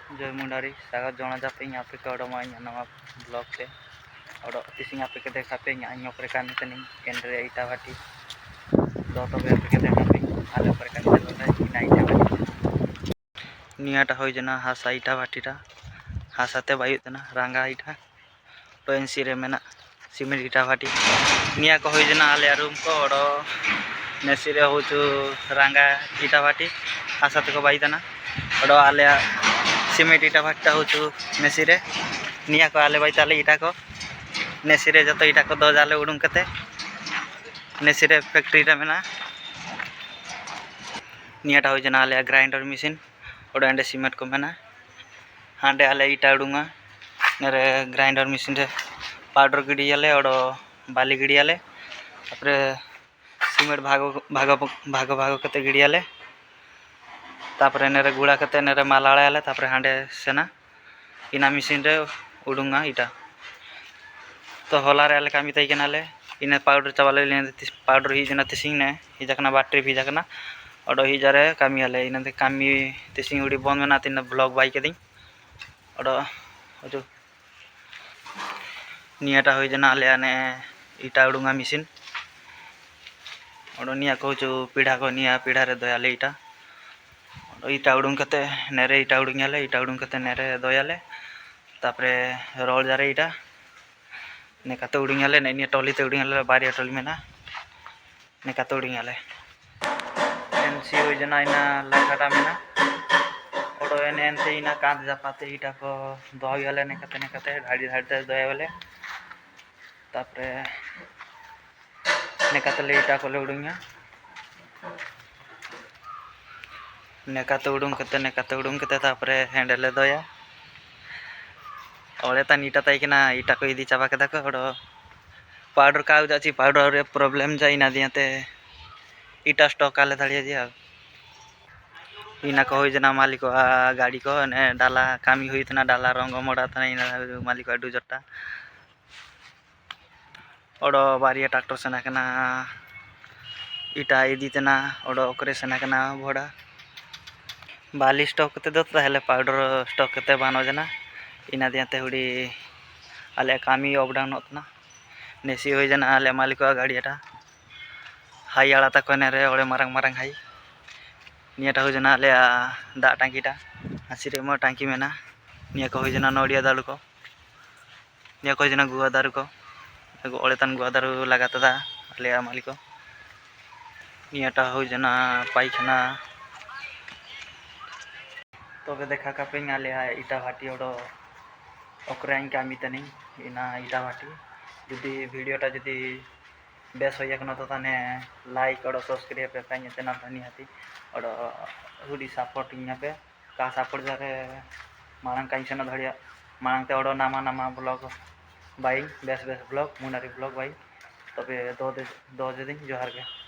जय मुंडारी स्वागत जना जाते पे के ओडमा नवा ब्लॉग ते ओड तिसिंग पे के देखा पे इन पर कामी तनी केंद्र इटा भाटी दो तो पे के देखा पे आले पर कामी ते इना इटा भाटी नियाटा होय जना हासा इटा भाटीटा हासाते बायु तना रंगा इटा तो एनसी रे मेना सीमेंट इटा भाटी निया को होय जना आले रूम को ओडो नेसी रे होचु रंगा इटा भाटी हासाते को बाई तना ओडो आले सीमेंट इटा भाटा होचु नेसी रे निया को आले बाई ताले इटा को नेसी रे जतो इटा को दो जाले उडुम कते नेसी रे फैक्ट्री रे मेना नियाटा होय जना आले ग्राइंडर मशीन ओडो एंडे सीमेंट को मेना हांडे आले इटा उडुंगा नेरे ग्राइंडर मशीन रे पाउडर गिडियाले ओडो बाली गिडियाले तापरे सीमेंट भागो भागो कते गिडियाले तापरे नेरे गुड़ा कते नेरे मालाड़ाले तापरे हांडे सेना इना मशीन रे उडुंगा इटा तो होला रे आले कामी तई केनाले इने पाउडर चावाले पाउडर ही जना तिसिंग ने ही जकना बैटरी भी जकना ओडो ही जारे कामी आले इने कामी तिसिंग उडी बंद मेना तिन ब्लॉग बाई केदिं ओडो ओजो नियाटा होय जना आले आने इटा उडुंगा मशीन ओडो निया को जो पीढ़ा को निया पीढ़ा रे दयाले इटा उडुंग कते नेरे इटा उडुंगाले इटा उडुंग कते नेरे दयाले तापरे रोल जारे इटा ने कते उडुंगाले ने निया टोली ते उडुंगाले बारिया टोली मेना ने कते उडुंगाले एनसी होय जना इना लाखाटा मेना ओडो एनते इना कांद जापाते इटा को दयाले ने कते ढाडी ढाडी दयाले तापरे ने कते ले इटा को ले उडुंगा नेकाते उडुंग कते तापरे हैंडल दया ओले तान इटा तई केना इटा को इदी चाबा केदा को ओडो पाउडर का जाची पाउडर रे प्रॉब्लम जाई ना दियाते इटा स्टॉक आले दाड़िया दिया इना को होय जना मालिक गाड़ी को ने डाला कामी होई तना डाला रंग मोड़ा तना इना मालिक अडु जट्टा ओडो बारिया ट्रैक्टर सेना केना इटा इदी तना ओडो ओकरे सेना केना भोड़ा बाली स्टॉक कते दो ताहले पाउडर स्टॉक कते बानो जना इना दियाते हुडी आले कामी अप डाउन होतना नेसी होय जना आले मालिक गाड़ीटा हाई आड़ा तक नेरे ओले मारंग मारंग हाई नियाटा होय जना आले दा टांकीटा आसिरे म टांकी मेना निया को होय जना नोडिया दालु को निया को होय जना गुआ दारु को ओले तान गुआ दारु लगाता दा आले मालिक नियाटा होय जना पाइखाना तो देखा कापे आले इटा भाटी ओडो ओकरे कामी तनी इना इटा भाटी जुदी वीडियोटा जुदी बेस होय कनो तो ताने लाइक ओडो सब्सक्राइब पे पाइने तना तनी हाती ओडो हुडी सपोर्ट इना पे का सपोर्ट जारे मांग काई सेना धड़िया मांग ते ओडो नामा नामा ब्लॉग बाई बेस बेस ब्लॉग मुनारी ब्लॉग बाई तबे दो दे दिन जोहार के।